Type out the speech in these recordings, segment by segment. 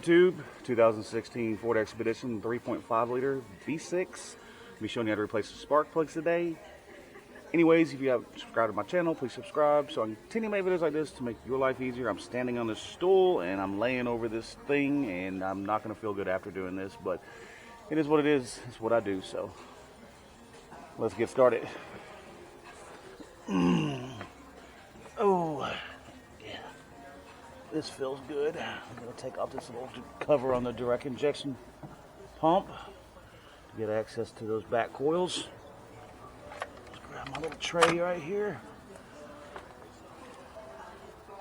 YouTube? 2016 Ford Expedition 3.5 liter V6. I'll be showing you how to replace the spark plugs today. Anyways, if you haven't subscribed to my channel, please subscribe so I can continue my videos like this to make your life easier. I'm standing on this stool and I'm laying over this thing, and I'm not going to feel good after doing this, but it is what it is. It's what I do, so let's get started. Oh, yeah. This feels good. I'm going to take off this little cover on the direct injection pump to get access to those back coils. Grab my little tray right here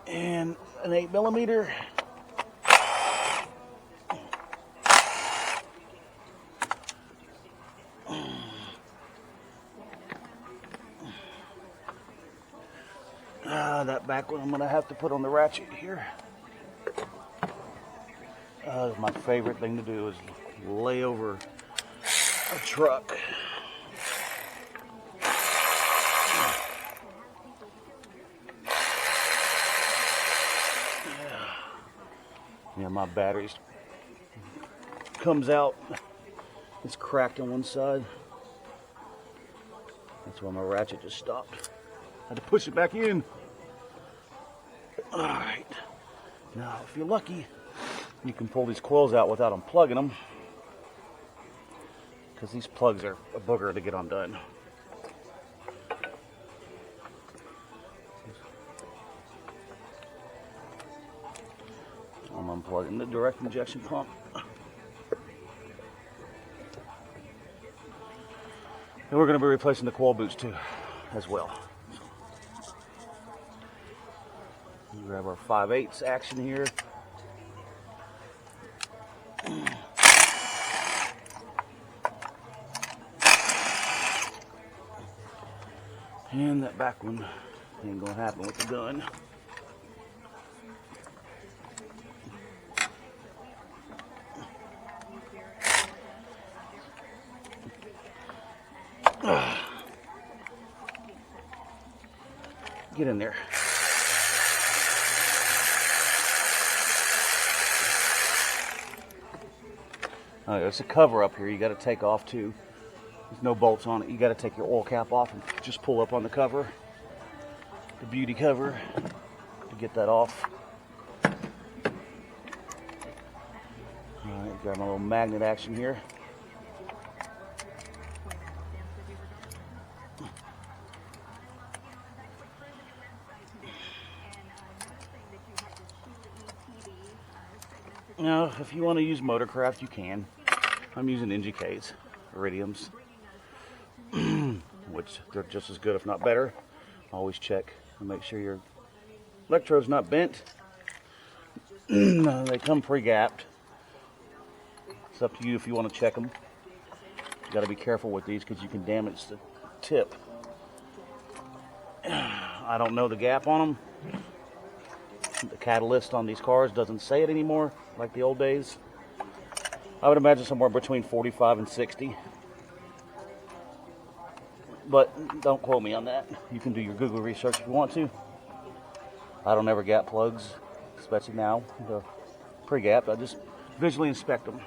and an 8mm. That back one I'm going to have to put on the ratchet here. My favorite thing to do is lay over a truck. Yeah, my batteries comes out. It's cracked on one side. That's why my ratchet just stopped. I had to push it back in. All right. Now, if you're lucky, you can pull these coils out without unplugging them, because these plugs are a booger to get undone. I'm unplugging the direct injection pump. And we're going to be replacing the coil boots too, as well. We grab our 5/8 action here. And that back one ain't gonna happen with the gun. Get in there. There's a cover up here you got to take off too. There's no bolts on it. You got to take your oil cap off and just pull up on the cover, the beauty cover, to get that off. All right, got my little magnet action here. Now, if you want to use Motorcraft, you can. I'm using NGKs, Iridiums, which they're just as good, if not better. Always check and make sure your electrode's not bent. They come pre-gapped. It's up to you if you want to check them. You got to be careful with these because you can damage the tip. I don't know the gap on them. The catalyst on these cars doesn't say it anymore like the old days. I would imagine somewhere between 45 and 60. But don't quote me on that. You can do your Google research if you want to. I don't ever gap plugs, especially now. They're pre-gapped. I just visually inspect them.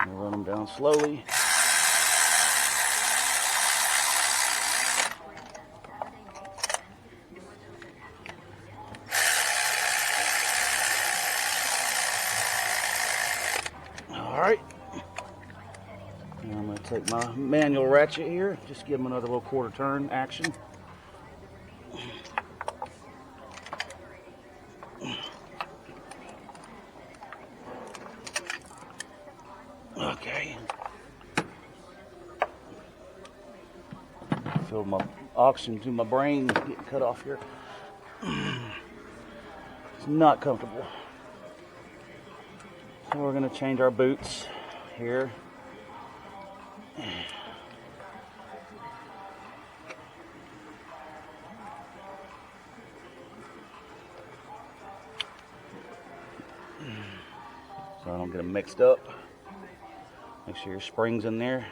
Run them down slowly. All right. Now I'm going to take my manual ratchet here. Just give them another little quarter turn action. Okay. Feel my oxygen to my brain getting cut off here. It's not comfortable. So we're going to change our boots here. So I don't get them mixed up. Make sure your spring's in there.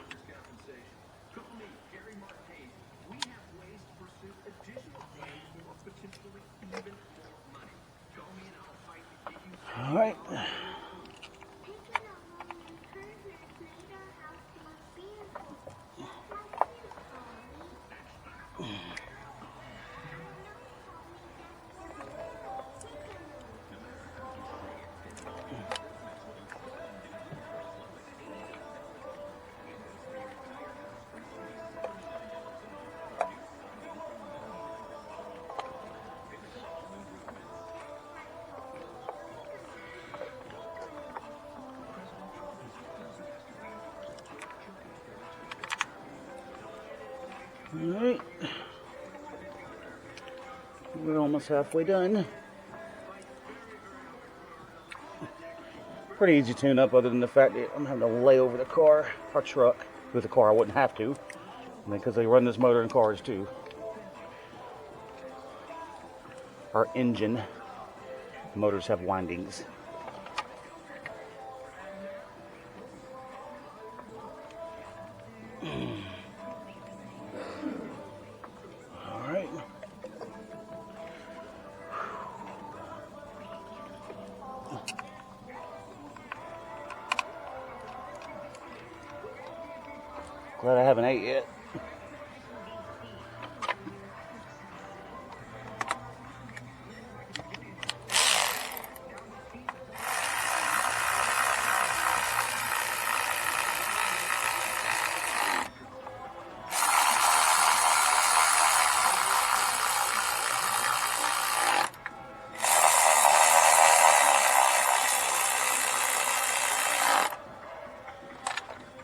All right. Alright, we're almost halfway done. Pretty easy tune up, other than the fact that I'm having to lay over the car, or truck. With the car I wouldn't have to, because they run this motor in cars too. Our engine, motors have windings. Glad I haven't ate yet.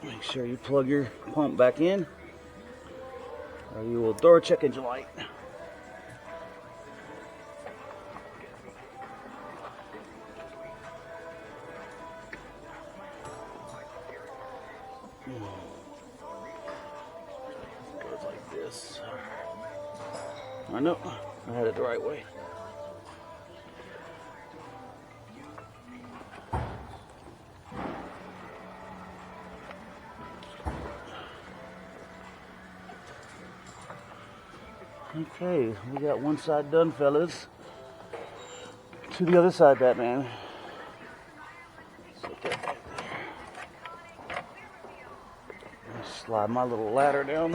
Make sure you plug your pump back in, or you will throw a check engine light. Goes like this. I know, I had it the right way. Okay, we got one side done, fellas. To the other side, Batman. Set that back there. Slide my little ladder down.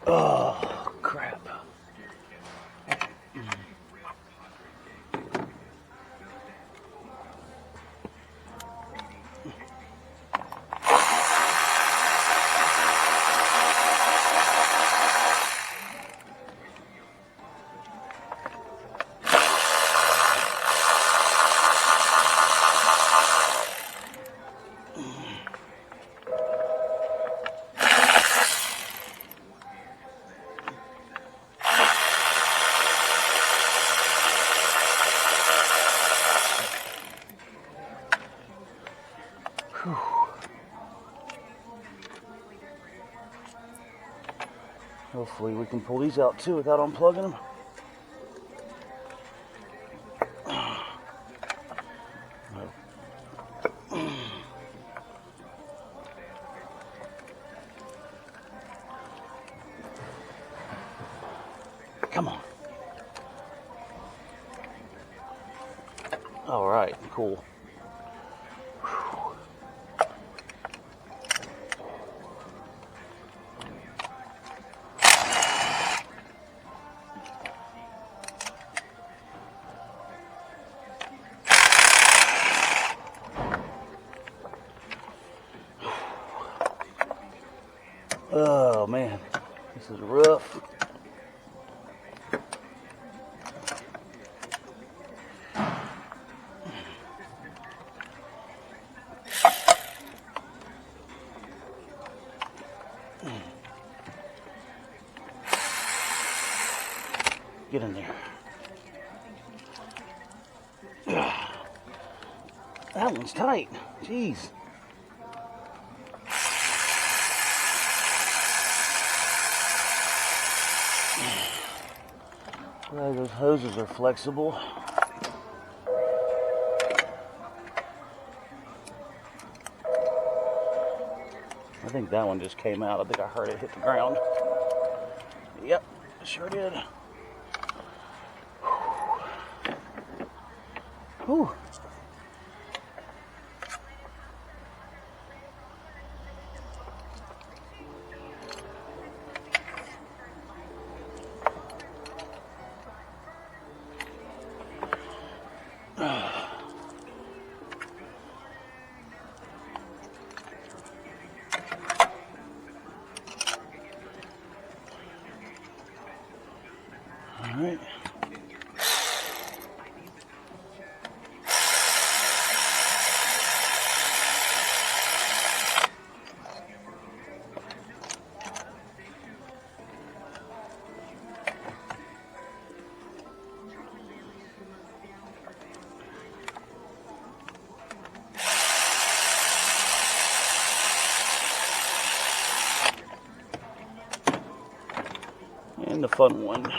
Oh, crap. Whew. Hopefully we can pull these out too without unplugging them. Come on. All right, cool. Oh man, this is rough. Get in there. That one's tight. Jeez. Well, those hoses are flexible. I think that one just came out. I think I heard it hit the ground. Yep, sure did. Whew. All right. And the fun one.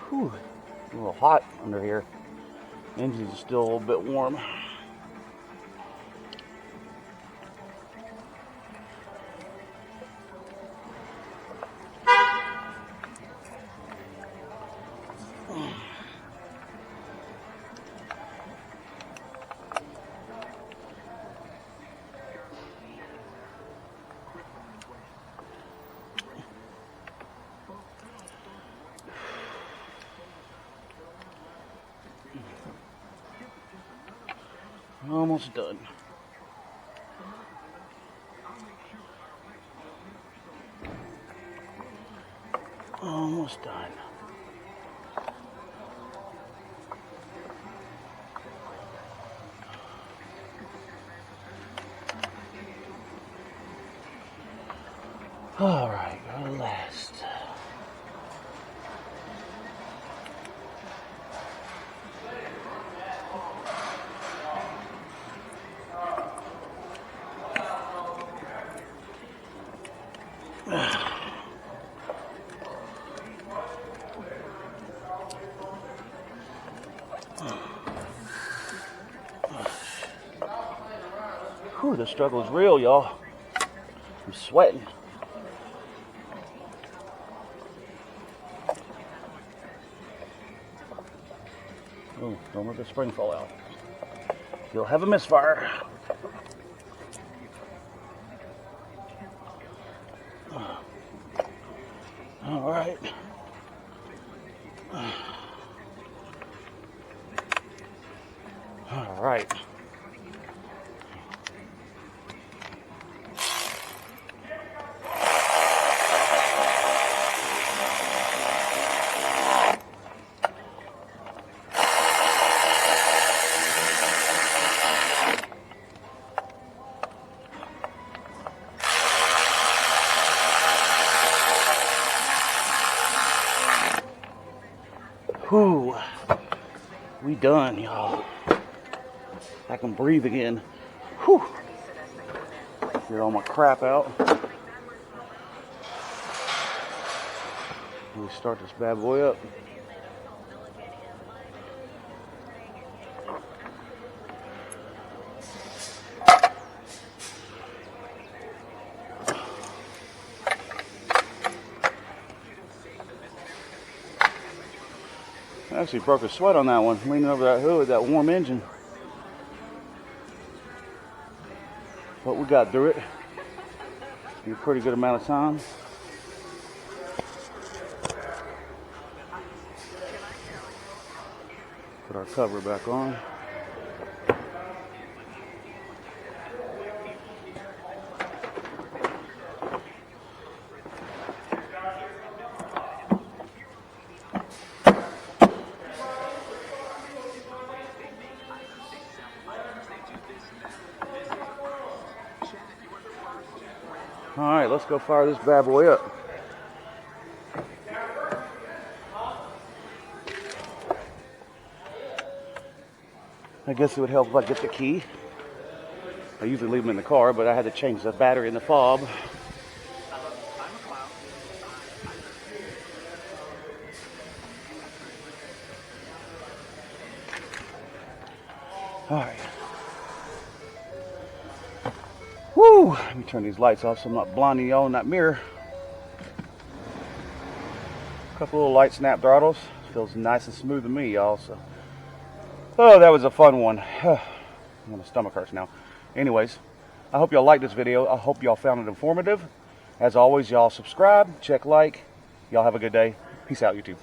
Whew, a little hot under here. Engine's still a little bit warm. Almost done. Almost done. All right, our last. Whew, the struggle is real, y'all. I'm sweating. Oh, don't let the spring fall out. You'll have a misfire. All right. All right. Whew, we done, y'all. I can breathe again. Whew. Get all my crap out. Let me start this bad boy up. I actually broke a sweat on that one, leaning over that hood, that warm engine. But we got through it in a pretty good amount of time. Put our cover back on. All right, let's go fire this bad boy up. I guess it would help if I get the key. I usually leave them in the car, but I had to change the battery in the fob. All right. Woo! Let me turn these lights off so I'm not blinding y'all in that mirror. A couple little light snap throttles. Feels nice and smooth to me, y'all. So, oh, that was a fun one. My stomach hurts now. Anyways, I hope y'all liked this video. I hope y'all found it informative. As always, y'all subscribe, check like. Y'all have a good day. Peace out, YouTube.